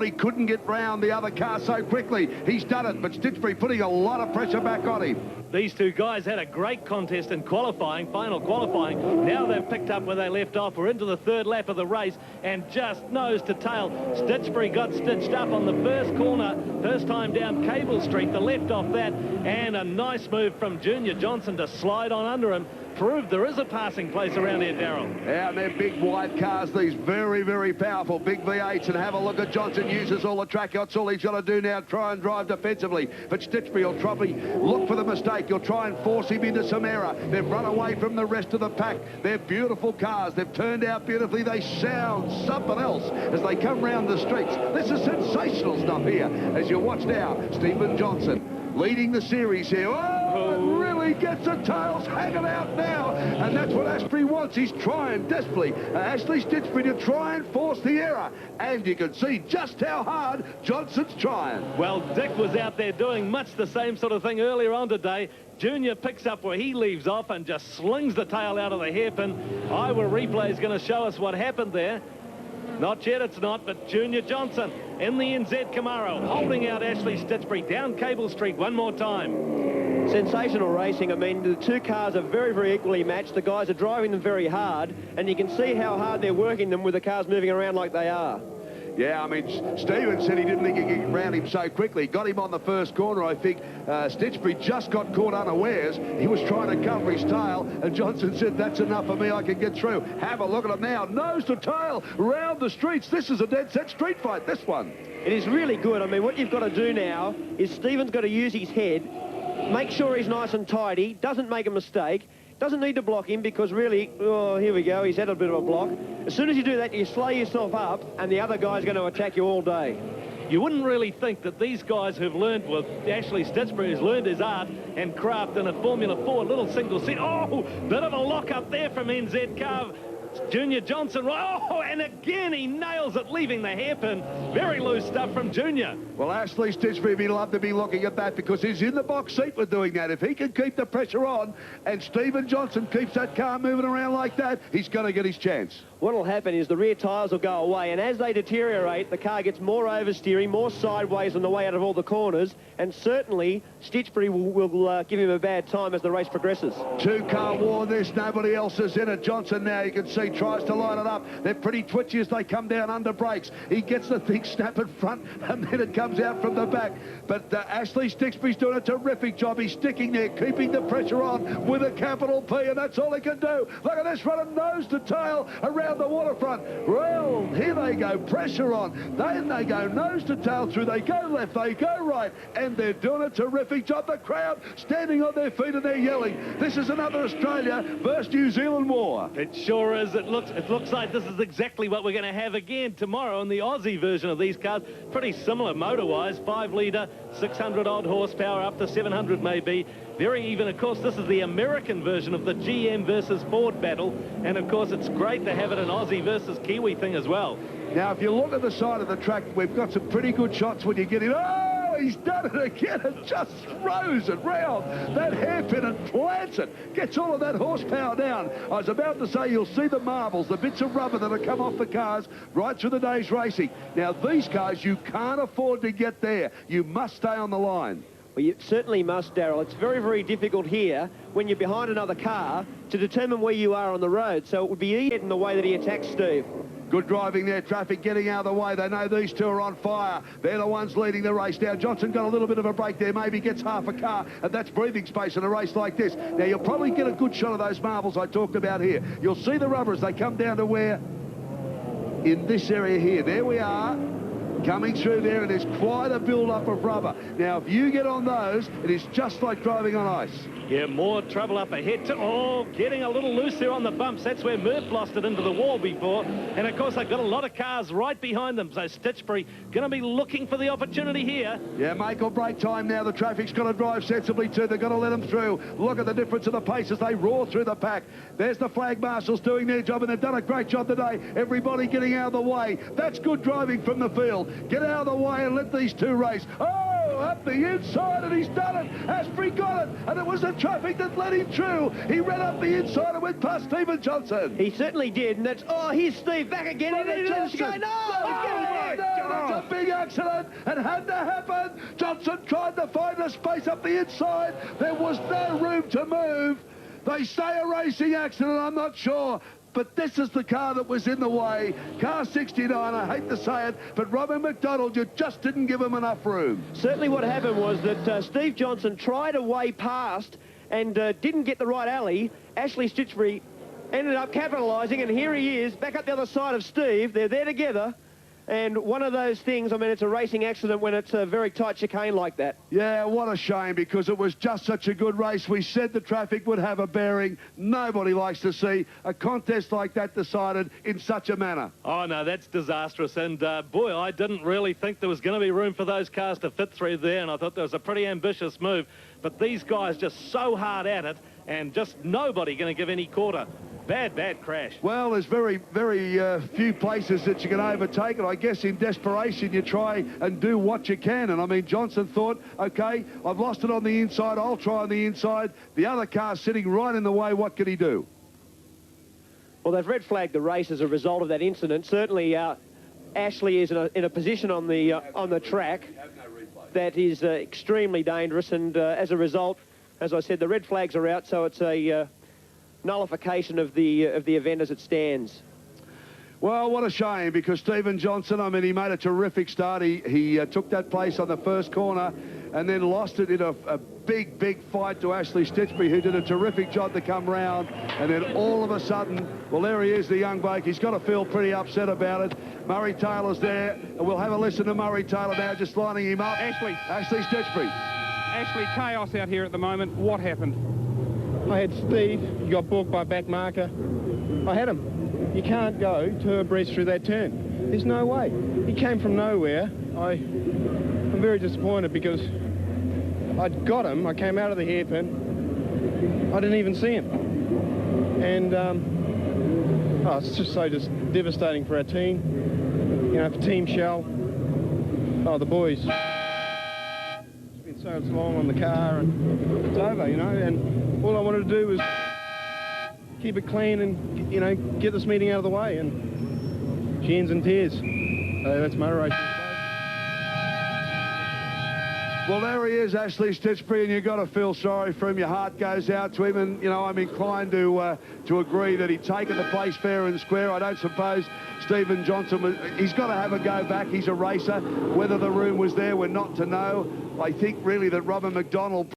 He couldn't get round the other car so quickly. He's done it, but Stitchbury putting a lot of pressure back on him. These two guys had a great contest in qualifying, final qualifying. Now they've picked up where they left off. We're into the third lap of the race, and just nose to tail, Stitchbury got stitched up on the first corner, first time down Cable Street, the left off that, and a nice move from Junior Johnson to slide on under him. Proved there is a passing place around here, Darryl. Yeah, and they're big wide cars, these very, very powerful big V8s, and have a look at Johnson. Uses all the track. That's all he's got to do now, try and drive defensively. But Stitchbury will probably look for the mistake. You'll try and force him into some error. They've run away from the rest of the pack. They're beautiful cars. They've turned out beautifully. They sound something else as they come round the streets. This is sensational stuff here. As you watch now, Stephen Johnson leading the series here. Oh, it really gets the tails hanging out now. And that's what Asprey wants. He's trying desperately, Ashley Stitchbury, to try and force the error. And you can see just how hard Johnson's trying. Well, Dick was out there doing much the same sort of thing earlier on today. Junior picks up where he leaves off and just slings the tail out of the hairpin. Iowa replay is going to show us what happened there. Not yet, it's not, but Junior Johnson in the NZ Camaro, holding out Ashley Stitchbury down Cable Street one more time. Sensational racing. I mean, the two cars are very, very equally matched. The guys are driving them very hard, and you can see how hard they're working them with the cars moving around like they are. Yeah, I mean, Stephen said he didn't think he could get round him so quickly. Got him on the first corner, I think. Stitchbury just got caught unawares. He was trying to cover his tail, and Johnson said, that's enough for me, I can get through. Have a look at him now. Nose to tail, round the streets. This is a dead-set street fight, this one. It is really good. I mean, what you've got to do now is Stephen's got to use his head, make sure he's nice and tidy, doesn't make a mistake, doesn't need to block him because really, oh, here we go, he's had a bit of a block. As soon as you do that, you slow yourself up and the other guy's going to attack you all day. You wouldn't really think that these guys who've learned, well, Ashley Stitchbury has learned his art and craft in a Formula 4 little single seat. Oh, bit of a lock up there from NZ Car. Junior Johnson, oh, and again he nails it, leaving the hairpin. Very loose stuff from Junior. Well, Ashley Stitchbury, we'd love to be looking at that because he's in the box seat with doing that. If he can keep the pressure on and Stephen Johnson keeps that car moving around like that, he's going to get his chance. What will happen is the rear tyres will go away, and as they deteriorate, the car gets more oversteering, more sideways on the way out of all the corners, and certainly Stitchbury will give him a bad time as the race progresses. Two-car war this, nobody else is in it. Johnson now, you can see, tries to line it up. They're pretty twitchy as they come down under brakes. He gets the thing snap in front, and then it comes out from the back. But Ashley Stitchbury's doing a terrific job. He's sticking there, keeping the pressure on with a capital P, and that's all he can do. Look at this, running nose to tail around the waterfront. Well, here they go, pressure on. Then they go nose to tail through. They go left, they go right, and they're doing a terrific job. The crowd standing on their feet and they're yelling. This is another Australia versus New Zealand war. It sure is. It looks like this is exactly what we're going to have again tomorrow in the Aussie version of these cars. Pretty similar motor-wise, 5-litre, 600-odd horsepower, up to 700 maybe. Very even. Of course, this is the American version of the GM versus Ford battle. And, of course, it's great to have it an Aussie versus Kiwi thing as well. Now, if you look at the side of the track, we've got some pretty good shots when you get in. Oh, he's done it again. It just throws it round that hairpin and plants it. Gets all of that horsepower down. I was about to say you'll see the marbles, the bits of rubber that have come off the cars right through the day's racing. Now, these cars, you can't afford to get there. You must stay on the line. Well, you certainly must, Darryl. It's very, very difficult here when you're behind another car to determine where you are on the road. So it would be easy in the way that he attacks Steve. Good driving there, traffic getting out of the way. They know these two are on fire. They're the ones leading the race now. Johnson got a little bit of a break there. Maybe gets half a car, and that's breathing space in a race like this. Now, you'll probably get a good shot of those marbles I talked about here. You'll see the rubber as they come down to where, in this area here. There we are. Coming through there, and there's quite a build-up of rubber. Now, if you get on those, it is just like driving on ice. Yeah, more trouble up ahead. Oh, getting a little loose there on the bumps. That's where Murph lost it into the wall before. And, of course, they've got a lot of cars right behind them. So Stitchbury going to be looking for the opportunity here. Yeah, make or break time now. The traffic's got to drive sensibly too. They've got to let them through. Look at the difference of the pace as they roar through the pack. There's the flag marshals doing their job, and they've done a great job today. Everybody getting out of the way. That's good driving from the field. Get out of the way and let these two race. Oh! Up the inside, and he's done it. Asprey got it, and it was the traffic that let him through. He ran up the inside and went past Stephen Johnson. He certainly did, and that's, oh, here's Steve back again. And it's just, no, he's getting back. That's a big accident. It had to happen. Johnson tried to find a space up the inside. There was no room to move. They say a racing accident, I'm not sure. But this is the car that was in the way. Car 69, I hate to say it, but Robin McDonald, you just didn't give him enough room. Certainly what happened was that Steve Johnson tried a way past and didn't get the right alley. Ashley Stitchbury ended up capitalising, and here he is, back up the other side of Steve. They're there together. And one of those things, I mean, it's a racing accident when it's a very tight chicane like that. Yeah, what a shame, because it was just such a good race. We said the traffic would have a bearing. Nobody likes to see a contest like that decided in such a manner. Oh, no, that's disastrous. And, boy, I didn't really think there was going to be room for those cars to fit through there, and I thought that was a pretty ambitious move. But these guys just so hard at it, and just nobody going to give any quarter. Bad crash. Well, there's very few places that you can overtake it. I guess in desperation you try and do what you can. And I mean, Johnson thought, okay, I've lost it on the inside, I'll try on the inside. The other car's sitting right in the way. What can he do? Well, they've red flagged the race as a result of that incident. Certainly, Ashley is in a position on the track that is extremely dangerous, and as a result, as I said, the red flags are out, so it's a nullification of the event as it stands. Well, what a shame, because Stephen Johnson, I mean, he made a terrific start. He took that place on the first corner and then lost it in a big fight to Ashley Stitchbury, who did a terrific job to come round. And then all of a sudden, well, there he is, the young bloke. He's got to feel pretty upset about it. Murray Taylor's there, and we'll have a listen to Murray Taylor now, just lining him up. Ashley Stitchbury. Ashley, chaos out here at the moment. What happened? I had Steve. He got balked by back marker. I had him. You can't go 2 abreast through that turn. There's no way. He came from nowhere. I'm very disappointed because I'd got him. I came out of the hairpin. I didn't even see him. And it's just devastating for our team. You know, for Team Shell. Oh, the boys. It's been so long on the car, and it's over, you know. And all I wanted to do was keep it clean and, you know, get this meeting out of the way, and she ends in tears. So that's my race. Well, there he is, Ashley Stitchbury, and you've got to feel sorry for him. Your heart goes out to him, and, you know, I'm inclined to agree that he'd taken the place fair and square. I don't suppose Stephen Johnson, he's got to have a go back. He's a racer. Whether the room was there, we're not to know. I think really that Robin McDonald